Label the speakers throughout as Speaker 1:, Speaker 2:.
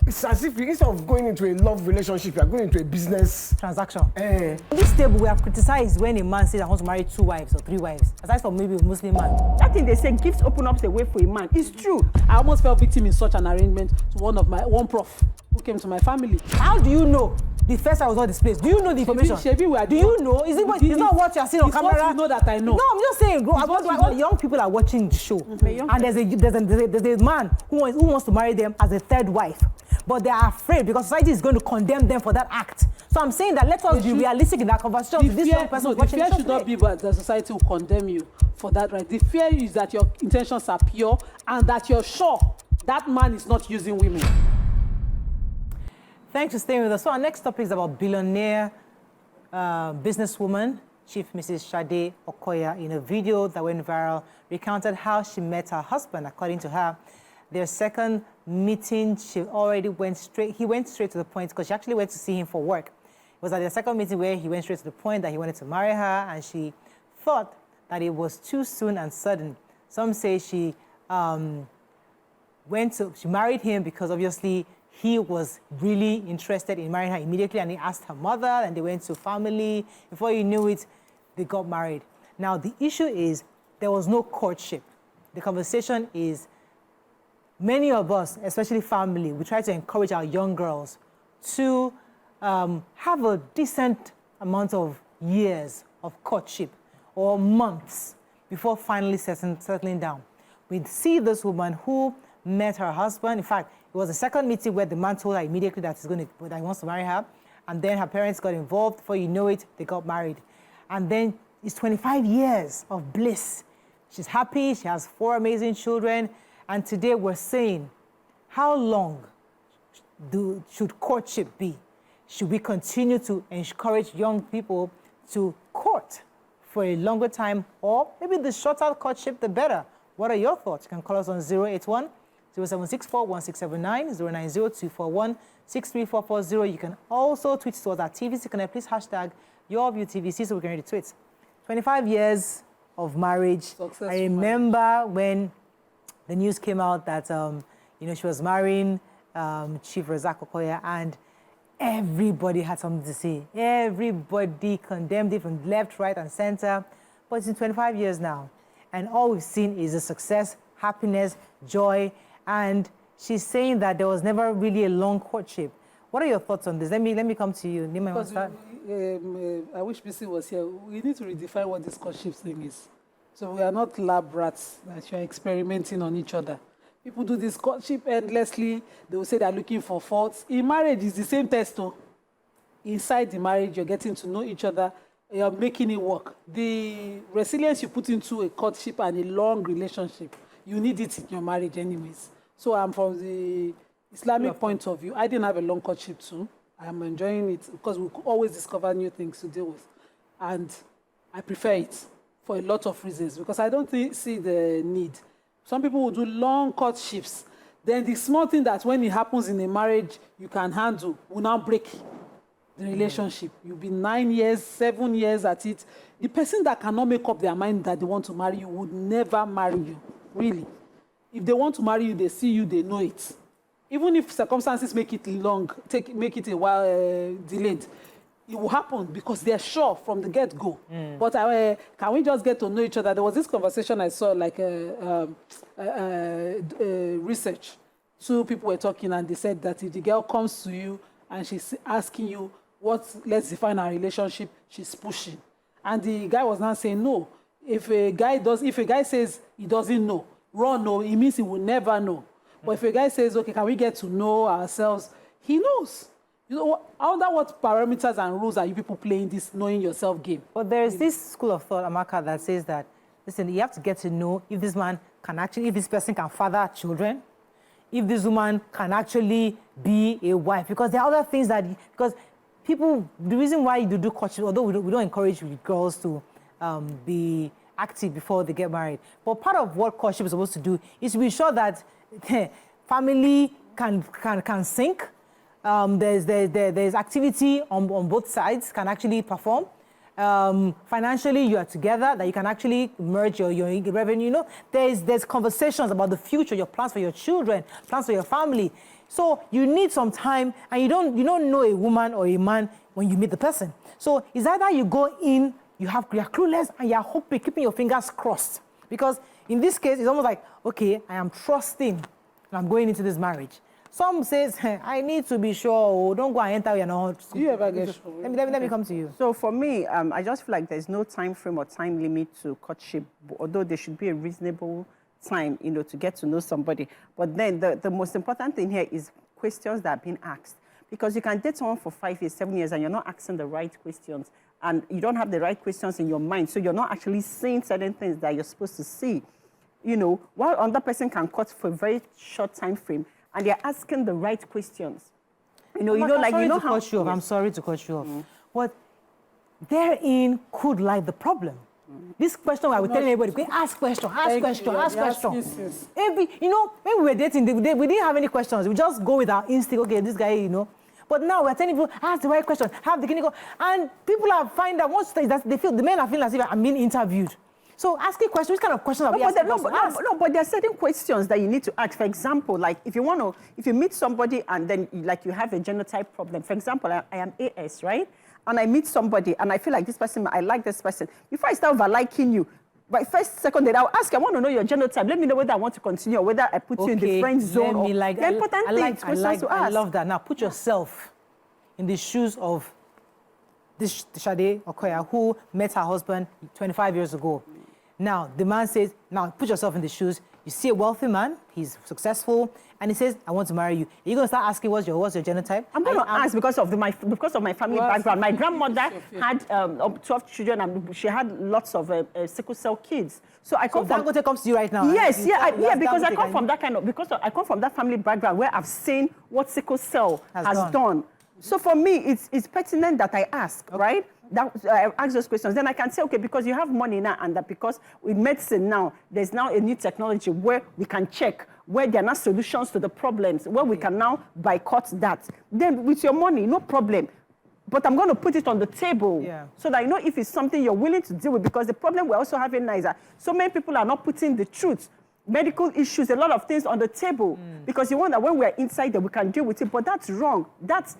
Speaker 1: It's as if instead of going into a love relationship, you are going into a business
Speaker 2: transaction. This table we have criticized when a man says I want to marry 2 wives or 3 wives, aside from maybe a Muslim man.
Speaker 3: That thing they say gifts open up the way for a man. It's true. I almost fell victim in such an arrangement to one prof who came to my family.
Speaker 2: How do you know the first I was not displaced? Do you know the information? Do you know? Is it it's not what you are seeing on camera?
Speaker 3: It's what you know that I know.
Speaker 2: No, I'm just saying. Young people are watching the show, and there's a man who wants to marry them as a 3rd wife. But they are afraid because society is going to condemn them for that act. So I'm saying that let us be realistic in that conversation.
Speaker 3: The fear should not be that the society will condemn you for that, right? The fear is that your intentions are pure and that you're sure that man is not using women.
Speaker 2: Thanks for staying with us. So our next topic is about billionaire businesswoman, Chief Mrs. Sade Okoya, in a video that went viral, recounted how she met her husband. According to her, their second meeting, he went straight to the point because she actually went to see him for work. It was at their second meeting where he went straight to the point that he wanted to marry her, and she thought that it was too soon and sudden. Some say she married him because obviously he was really interested in marrying her immediately, and he asked her mother, and they went to family. Before you knew it, they got married. Now, the issue is there was no courtship. The conversation is many of us, especially family, we try to encourage our young girls to have a decent amount of years of courtship or months before finally settling down. We see this woman who met her husband. In fact, it was the second meeting where the man told her immediately that he wants to marry her. And then her parents got involved. Before you know it, they got married. And then it's 25 years of bliss. She's happy. She has 4 amazing children. And today we're saying, how long should courtship be? Should we continue to encourage young people to court for a longer time, or maybe the shorter courtship, the better? What are your thoughts? You can call us on 081 0764 1679, 090 241 63440. You can also tweet to us at TVC Connect. Please hashtag YourViewTVC so we can read the tweets. 25 years of marriage.
Speaker 3: Successful.
Speaker 2: I remember when the news came out that she was marrying Chief Rasaq Akanni Okoya, and everybody had something to say. Everybody condemned it from left, right, and center. But it's been 25 years now, and all we've seen is a success, happiness, joy, and she's saying that there was never really a long courtship. What are your thoughts on this? Let me come to you. Nima,
Speaker 3: because I wish BC was here. We need to redefine what this courtship thing is. So we are not lab rats that you're experimenting on each other. People do this courtship endlessly. They will say they're looking for faults. In marriage, it's the same test, though. Inside the marriage, you're getting to know each other. You're making it work. The resilience you put into a courtship and a long relationship, you need it in your marriage anyways. So I'm from the Islamic point of view. I didn't have a long courtship too. I'm enjoying it because we always discover new things to deal with. And I prefer it for a lot of reasons because I don't see the need. Some people will do long courtships. Then the small thing that when it happens in a marriage you can handle will now break the relationship. You'll be 9 years, 7 years at it. The person that cannot make up their mind that they want to marry you would never marry you, really. If they want to marry you, they see you, they know it. Even if circumstances make it long, make it a while delayed, it will happen because they're sure from the get-go. But can we just get to know each other? There was this conversation I saw, like research. 2 people were talking and they said that if the girl comes to you and she's asking you, let's define our relationship, she's pushing. And the guy was now saying, no. If a guy says he doesn't know, run, no, it means he will never know. But if a guy says, okay, can we get to know ourselves? He knows. You know, under what parameters and rules are you people playing this knowing yourself game?
Speaker 2: But there's this school of thought, Amaka, that says that, listen, you have to get to know if this man can actually, if this person can father children, if this woman can actually be a wife. Because there are other things that, because people, the reason why you do courtship, although we don't encourage girls to be active before they get married. But part of what courtship is supposed to do is to be sure that family can sync. There's activity on both sides, can actually perform. Financially, you are together, that you can actually merge your revenue. You know, there's conversations about the future, your plans for your children, plans for your family. So you need some time, and you don't know a woman or a man when you meet the person. So it's either you go in, you're clueless, and you're hoping, keeping your fingers crossed. Because in this case, it's almost like, okay, I am trusting, and I'm going into this marriage. Some says, I need to be sure, oh, don't go and enter, you're not.
Speaker 3: Do you ever get sure?
Speaker 2: Let me come to you.
Speaker 4: So for me, I just feel like there's no time frame or time limit to courtship, although there should be a reasonable time, to get to know somebody. But then the most important thing here is questions that are being asked. Because you can date someone for 5 years, 7 years, and you're not asking the right questions. And you don't have the right questions in your mind. So you're not actually saying certain things that you're supposed to see. While another person can court for a very short time frame, and they're asking the right questions.
Speaker 2: I'm sorry to cut you off. But therein could lie the problem. This question I was telling everybody, ask question. When we were dating, we didn't have any questions. We just go with our instinct, okay, this guy, But now we're telling people, ask the right question, have the clinical. And people are finding that once the men are feeling as if I'm being interviewed. So asking questions, which kind of questions are we asking?
Speaker 4: But there are certain questions that you need to ask. For example, like if you meet somebody and then you have a genotype problem. For example, I am AS, right? And I meet somebody and I feel like this person, I like this person. Before I start over liking you, by first, second date, I'll ask, I want to know your genotype. Let me know whether I want to continue or whether I put you in the friend zone. The important thing questions to ask.
Speaker 2: I love that. Now, put yourself in the shoes of this Sade Okoya, who met her husband 25 years ago. Now, the man says, now put yourself in the shoes. You see a wealthy man, he's successful, and he says, I want to marry you. Are you going to start asking what's your genertype?
Speaker 4: I'm going to ask because of my family background. My grandmother had 12 children, and she had lots of sickle cell kids. So I come from...
Speaker 2: Dangote comes to you right now.
Speaker 4: Yes, because I come from that I come from that family background where I've seen what sickle cell has done. So for me, it's pertinent that I ask, right? That I ask those questions. Then I can say, okay, because you have money now, and that because with medicine now, there's now a new technology where we can check where there are not solutions to the problems, where we can now boycott that. Then with your money, no problem. But I'm going to put it on the table so that if it's something you're willing to deal with. Because the problem we're also having now is that so many people are not putting the truth, medical issues, a lot of things on the table. Because you want that when we're inside there, we can deal with it. But that's wrong. That's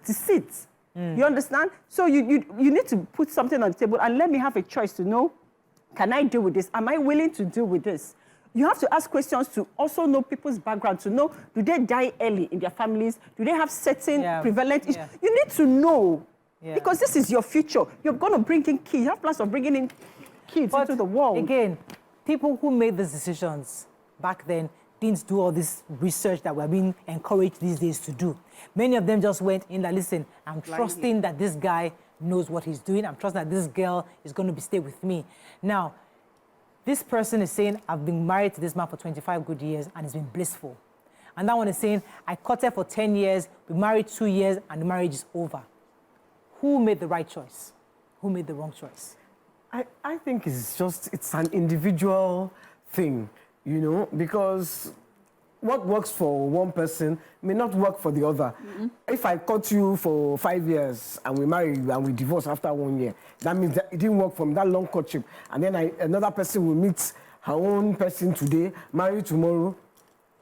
Speaker 4: deceit. You understand? So you need to put something on the table and let me have a choice to know, can I deal with this? Am I willing to deal with this? You have to ask questions to also know people's background, to know, do they die early in their families? Do they have certain prevalent issues? You need to know, because this is your future. You're going to bring in kids. You have plans of bringing in kids into the world.
Speaker 2: Again, people who made these decisions back then didn't do all this research that we're being encouraged these days to do. Many of them just went in that, listen, I'm trusting that this guy knows what he's doing. I'm trusting that this girl is going to stay with me. Now, this person is saying, I've been married to this man for 25 good years and it's been blissful. And that one is saying, I courted for 10 years, we married 2 years, and the marriage is over. Who made the right choice? Who made the wrong choice?
Speaker 1: I think it's an individual thing, because what works for one person may not work for the other. If I caught you for 5 years and we marry and we divorce after 1 year, that means that it didn't work from that long courtship. And then another person will meet her own person today, marry tomorrow,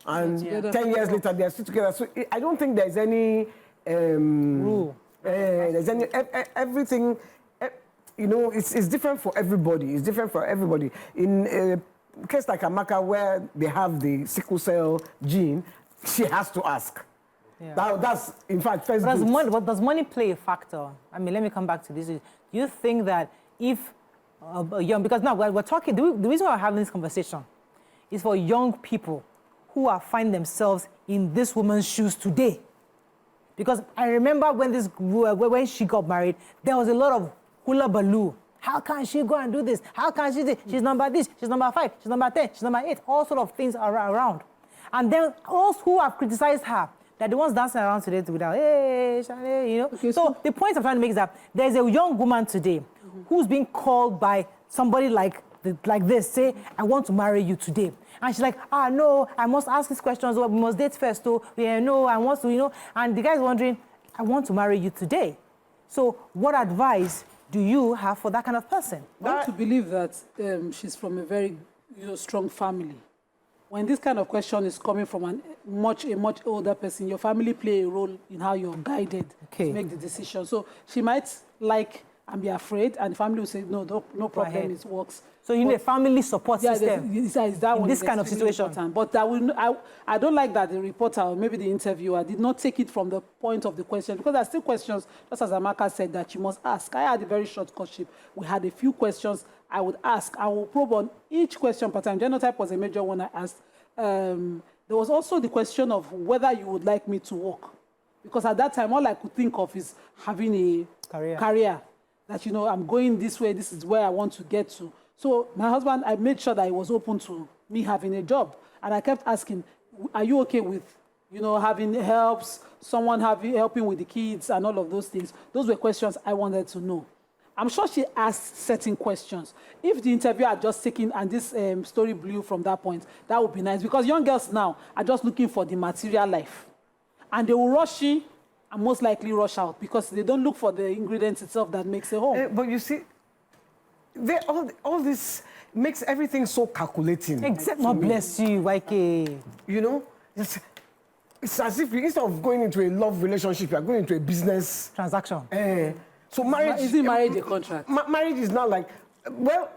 Speaker 1: and 10 years later they are still together. So I don't think there's any
Speaker 2: rule.
Speaker 1: There's any everything. It's different for everybody. It's different for everybody. In a case like Amaka, where they have the sickle cell gene, she has to ask. That's, in fact, first.
Speaker 2: Does money play a factor? I mean, let me come back to this. Do you think that if because now we're talking, the reason why we're having this conversation is for young people who are finding themselves in this woman's shoes today. Because I remember when she got married, there was a lot of hula baloo. How can she go and do this? How can she do this? She's number this, she's number 5, she's number 10, she's number 8. All sort of things are around. And then all who have criticized her, they're the ones dancing around today without, hey, Shade,
Speaker 3: Okay,
Speaker 2: so the point I'm trying to make is that there's a young woman today who's being called by somebody like this, say, I want to marry you today. And she's like, no, I must ask these questions, we must date first, no, I want to, and the guy's wondering, I want to marry you today. So what advice do you have for that kind of person?
Speaker 3: I want to believe that she's from a very strong family. when this kind of question is coming from a much older person, your family play a role in how you're guided to make the decision. So she might like and be afraid, and the family will say, no problem, it works.
Speaker 2: So you need a family support system
Speaker 3: that
Speaker 2: in this kind of situation.
Speaker 3: Important. But I don't like that the reporter or maybe the interviewer did not take it from the point of the question, because there are still questions, just as Amaka said, that you must ask. I had a very short courtship. We had a few questions I would ask. I will probe on each question per time. Genotype was a major one I asked. There was also the question of whether you would like me to work. Because at that time, all I could think of is having a career. That, you know, I'm going this way, this is where I want to get to. So my husband, I made sure that he was open to me having a job. And I kept asking, are you okay with, you know, having helps, someone helping with the kids and all of those things? Those were questions I wanted to know. I'm sure she asked certain questions. If the interviewer had just taken and this story blew from that point, that would be nice. Because young girls now are just looking for the material life. And they will rush in and most likely rush out because they don't look for the ingredients itself that makes a home.
Speaker 1: But you see, all this makes everything so calculating.
Speaker 2: Except God bless you, YK.
Speaker 1: You know, it's as if instead of going into a love relationship, you are going into a business
Speaker 2: transaction.
Speaker 1: So marriage...
Speaker 3: Isn't marriage a contract?
Speaker 1: Marriage is not like... Well,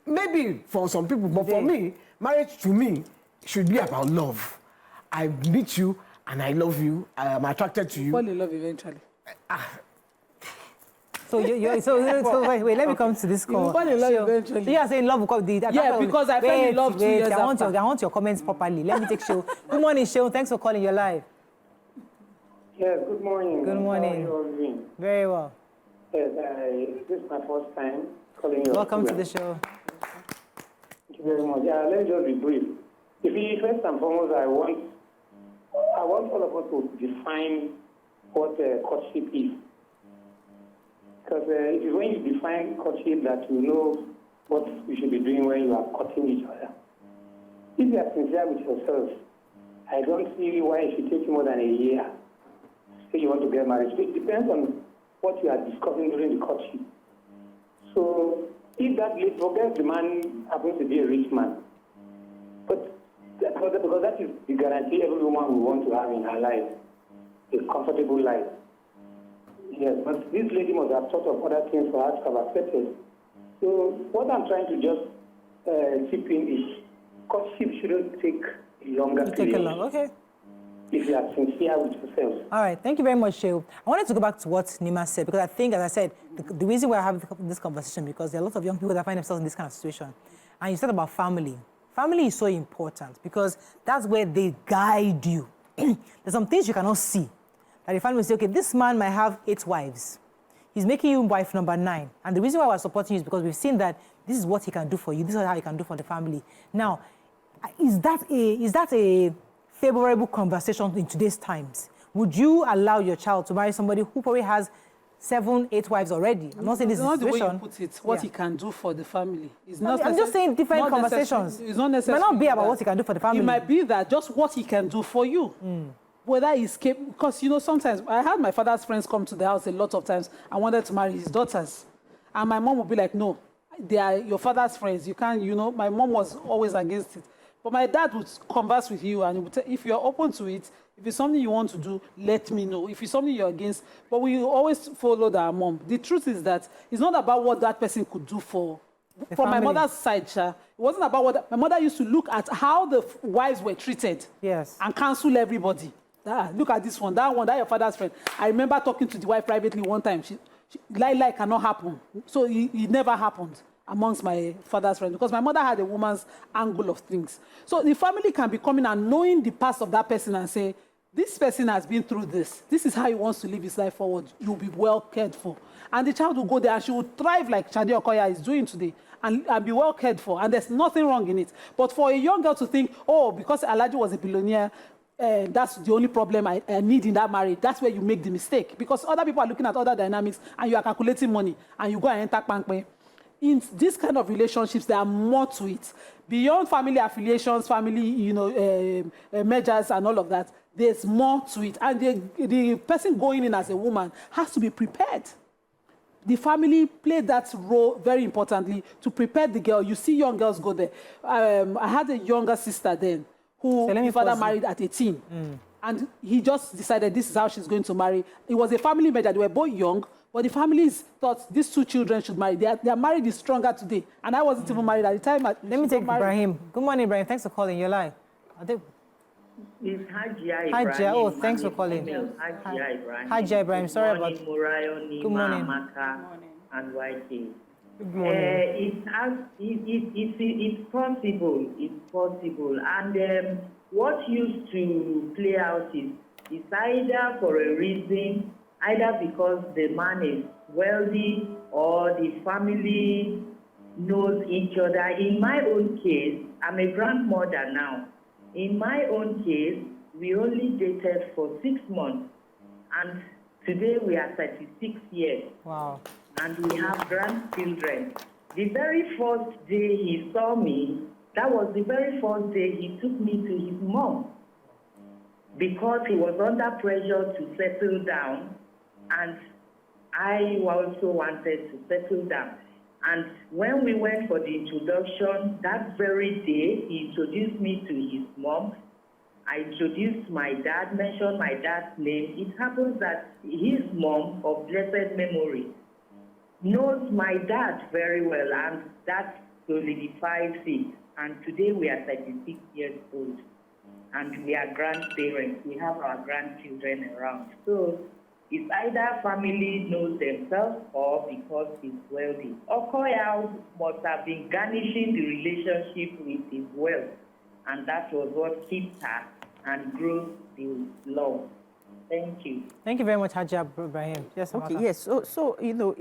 Speaker 1: maybe for some people, but for me, marriage to me should be about love. I meet you and I love you. I am attracted to you.
Speaker 3: Fall in love eventually.
Speaker 2: So wait, let me come to this call.
Speaker 3: You fall in love eventually.
Speaker 2: You are saying love because
Speaker 3: because I fell in love 2 years after.
Speaker 2: I want your comments properly. Let me take show. Good morning, Show. Thanks for calling. You're live.
Speaker 5: Yes, good morning.
Speaker 2: Good morning.
Speaker 5: How are you all doing?
Speaker 2: Very well.
Speaker 5: Yes, this is my first time calling you.
Speaker 2: Welcome to the show.
Speaker 5: Thank you very much. Let me just be brief. First and foremost, I want all of us to define what courtship is. Because it is when you define courtship that you know what you should be doing when you are courting each other. If you are sincere with yourself, I don't see why it should take you more than a year say you want to get married. So it depends on what you are discussing during the courtship. So if that lady forgets the man happens to be a rich man, but because that is the guarantee every woman will want to have in her life, a comfortable life. Yes, but this lady must have thought of other things for her to have accepted. So what I'm trying to just chip in is courtship shouldn't take a longer period.
Speaker 2: Okay.
Speaker 5: If you are sincere with yourself.
Speaker 2: All right, thank you very much, Sheil. I wanted to go back to what Nima said, because I think, as I said, the reason why I have this conversation, because there are a lot of young people that find themselves in this kind of situation. And you said about family. Family is so important because that's where they guide you. There's some things you cannot see. That the family will say, okay, this man might have 8 wives. He's making you wife number 9. And the reason why we're supporting you is because we've seen that this is what he can do for you. This is how he can do for the family. Now, is that a favorable conversation in today's times? Would you allow your child to marry somebody who probably has 7, 8 wives already? I'm not saying this is the situation.
Speaker 3: The way you put it, what he can do for the family.
Speaker 2: I'm just saying different conversations.
Speaker 3: It's not necessary.
Speaker 2: It might not be about what he can do for the family.
Speaker 3: It might be that just what he can do for you. Whether he's capable, because, you know, sometimes I had my father's friends come to the house a lot of times. I wanted to marry his daughters. And my mom would be like, no, they are your father's friends. You can't, you know, my mom was always against it. But my dad would converse with you and he would if you're open to it, if it's something you want to do, let me know. If it's something you're against, but we always followed our mom. The truth is that it's not about what that person could do for my mother's side, it wasn't about what my mother used to look at how the wives were treated.
Speaker 2: Yes.
Speaker 3: And counsel everybody. Look at this one, that your father's friend. I remember talking to the wife privately one time. She lie cannot happen. So it never happened amongst my father's friends because my mother had a woman's angle of things. So the family can be coming and knowing the past of that person and say, this person has been through this. This is how he wants to live his life forward. You'll be well cared for. And the child will go there and she will thrive like Sade Okoya is doing today and be well cared for. And there's nothing wrong in it. But for a young girl to think, oh, because Alhaji was a billionaire, that's the only problem I need in that marriage. That's where you make the mistake. Because other people are looking at other dynamics and you are calculating money and you go and enter Pankwe. In this kind of relationships, there are more to it. Beyond family affiliations, family, mergers and all of that, there's more to it. And the person going in as a woman has to be prepared. The family played that role very importantly to prepare the girl. You see young girls go there. I had a younger sister then who the father married at 18. And he just decided this is how she's going to marry. It was a family measure. They were both young, but the families thought these two children should marry. Their marriage is stronger today. And I wasn't even married at the time.
Speaker 2: Let me take Ibrahim. Good morning, Ibrahim. Thanks for calling. You're live.
Speaker 6: It's Hajia Ibrahim.
Speaker 2: Hajia, oh, thanks for calling.
Speaker 6: Hajia Ibrahim.
Speaker 2: Hajia Ibrahim, sorry about
Speaker 6: that. Good
Speaker 2: morning.
Speaker 6: Amaka and YK.
Speaker 1: Good morning.
Speaker 6: It's possible. It's possible. And what used to play out is either for a reason, either because the man is wealthy or the family knows each other. In my own case, I'm a grandmother now. In my own case, we only dated for 6 months, and today we are 36 years.
Speaker 2: Wow.
Speaker 6: And we have grandchildren. The very first day he saw me, that was the very first day he took me to his mom, because he was under pressure to settle down, and I also wanted to settle down. And when we went for the introduction, that very day, he introduced me to his mom. I introduced my dad, mentioned my dad's name. It happens that his mom, of blessed memory, knows my dad very well, and that solidifies it. And today we are 36 years old, and we are grandparents. We have our grandchildren around. So it's either family knows themselves or because he's wealthy. Okoya must have been garnishing the relationship with his wealth, and that was what keeps her and grows the love. Thank you.
Speaker 2: Thank you very much, Hajia Ibrahim. Yes,
Speaker 4: Okay,
Speaker 2: Amaka.
Speaker 4: yes. So you know,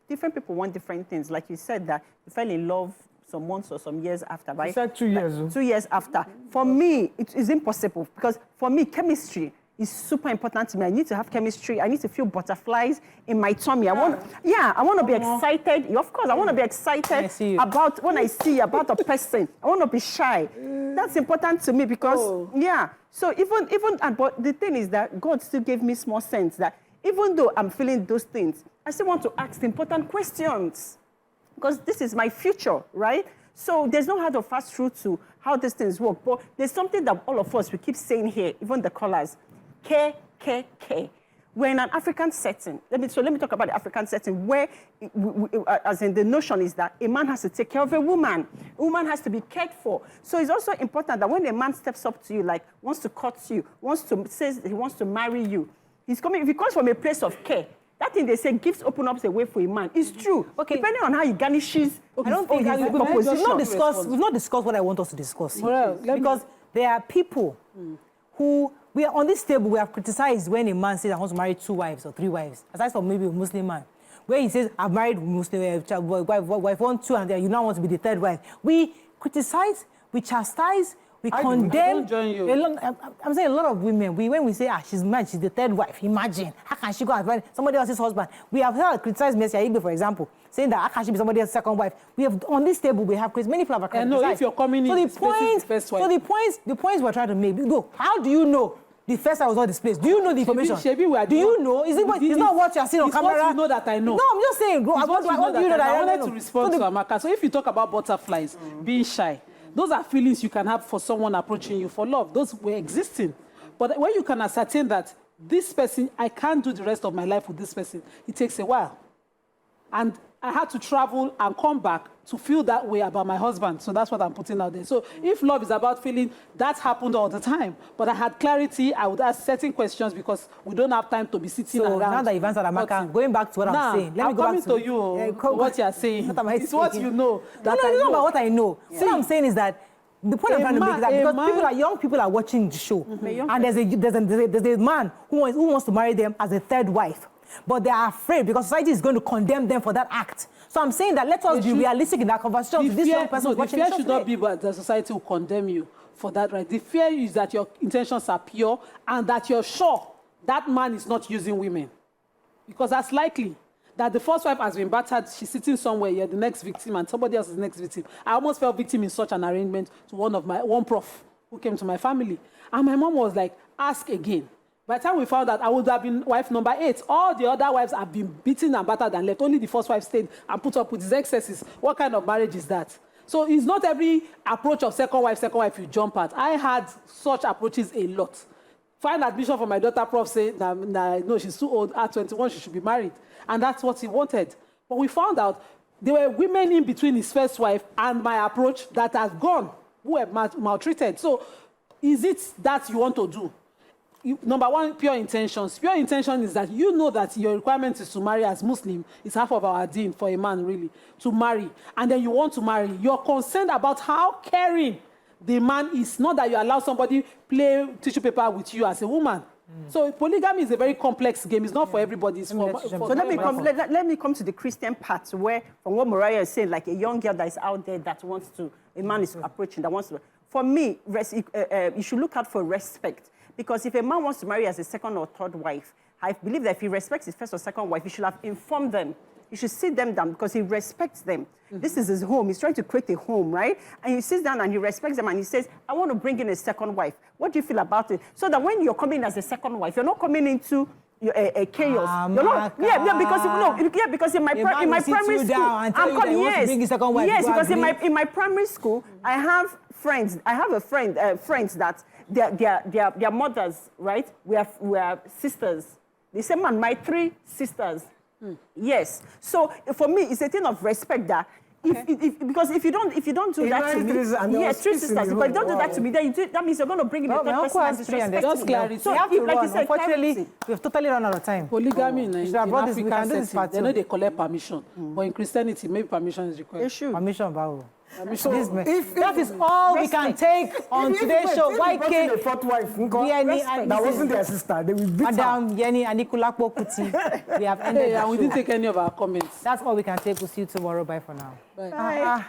Speaker 4: different people want different things. Like you said, that you fell in love some months or some years after, right?
Speaker 1: You said 2 years.
Speaker 4: Like, 2 years after. For me, it is impossible, because for me, chemistry is super important to me. I need to have chemistry. I need to feel butterflies in my tummy. I want to be excited. Of course, I want to be excited about when I see about a person. I want to be shy. That's important to me because, So but the thing is that God still gave me small sense that even though I'm feeling those things, I still want to ask important questions, because this is my future, right? So there's no hard or fast rule to how these things work. But there's something that all of us, we keep saying here, even the callers, K. We're in an African setting. Let me talk about the African setting, where, as in the notion is that a man has to take care of a woman. A woman has to be cared for. So it's also important that when a man steps up to you, like wants to court you, says he wants to marry you, if he comes from a place of care, that thing they say gifts open up the way for a man. It's true. Okay. Depending on how he garnishes.
Speaker 2: I don't think we've not discussed what I want us to discuss.
Speaker 3: Well,
Speaker 2: because there are people who, we are on this table, we have criticized when a man says, I want to marry 2 wives or 3 wives, aside from maybe a Muslim man, where he says, I've married Muslim wife 1, 2, and then you now want to be the 3rd wife. We criticize, we chastise, we condemn. I'm saying a lot of women, when we say, she's mad, she's the 3rd wife, imagine, how can she go and marry somebody else's husband? We have heard criticized Messi Igbe, for example, saying that how can she be somebody else's 2nd wife? We have, on this table, we have criticized, many people have criticized.
Speaker 3: No, if you're coming in, the first wife.
Speaker 2: So the points we're trying to make, how do you know the first I was not displaced? Do you know the information? Do you know? It's not what you're seeing on camera?
Speaker 3: It's what you know that I know.
Speaker 2: No, I'm just saying. What do you know that I
Speaker 3: wanted to respond to Amaka. So if you talk about butterflies, being shy, those are feelings you can have for someone approaching you for love. Those were existing. But when you can ascertain that this person, I can't do the rest of my life with this person, it takes a while. And I had to travel and come back to feel that way about my husband. So that's what I'm putting out there. So if love is about feeling, that happened all the time. But I had clarity. I would ask certain questions because we don't have time to be sitting around.
Speaker 2: So now that you've answered Amaka, going back to what I'm saying.
Speaker 3: Let me go back to you. What you're saying. It's what you know.
Speaker 2: No, it's not about what I know. Yeah. So what I'm saying is that the point I'm trying to make is that because young people are watching the show, and there's a man who wants to marry them as a 3rd wife. But they are afraid because society is going to condemn them for that act. So I'm saying that let us be realistic in that conversation.
Speaker 3: The fear should not be that the society will condemn you for that, right? The fear is that your intentions are pure and that you're sure that man is not using women. Because that's likely that the first wife has been battered, she's sitting somewhere, you're the next victim, and somebody else is the next victim. I almost fell victim in such an arrangement to one prof who came to my family. And my mom was like, ask again. By the time we found out, I would have been wife number 8. All the other wives have been beaten and battered and left. Only the first wife stayed and put up with his excesses. What kind of marriage is that? So it's not every approach of second wife you jump at. I had such approaches a lot. Find admission for my daughter, prof say, no, she's too old, at 21, she should be married. And that's what he wanted. But we found out there were women in between his first wife and my approach that have gone, who were maltreated. So is it that you want to do? Number one, pure intentions. Pure intention is that you know that your requirement is to marry as Muslim. It's half of our deen for a man, really, to marry. And then you want to marry. You're concerned about how caring the man is, not that you allow somebody play tissue paper with you as a woman. So polygamy is a very complex game. It's not for everybody. It's for
Speaker 4: let me come to the Christian part, where from what Mariah is saying, like a young girl that is out there that wants to, a man is approaching, that wants to. For me, you should look out for respect. Because if a man wants to marry as a second or third wife, I believe that if he respects his first or second wife, he should have informed them. He should sit them down because he respects them. This is his home. He's trying to create a home, right? And he sits down and he respects them and he says, I want to bring in a second wife. What do you feel about it? So that when you're coming as a second wife, you're not coming into a chaos. You're not, because in my primary school, I'm coming, yes, because in my primary school, I have friends. I have a friend, friends that their mothers, right? We are sisters. The same man, my 3 sisters. Yes. So for me, it's a thing of respect that because if you don't do that to me, 3 sisters. But if you don't do that to me, then that means you're going to bring in a third person and disrespect
Speaker 3: just clarity.
Speaker 2: So like you said, unfortunately, we've totally run out of time.
Speaker 3: Polygamy in African setting, they know they collect permission. But in Christianity, maybe permission is required.
Speaker 2: Permission, Bao.
Speaker 1: So
Speaker 2: that is all we can take on today's show. YK,
Speaker 1: the fourth wife, that wasn't their sister. They will beat
Speaker 2: Madam Yeni Anikulapo Kuti. We have ended.
Speaker 3: We didn't take any of our comments.
Speaker 2: That's all we can take. We'll see you tomorrow. Bye for now.
Speaker 3: Bye.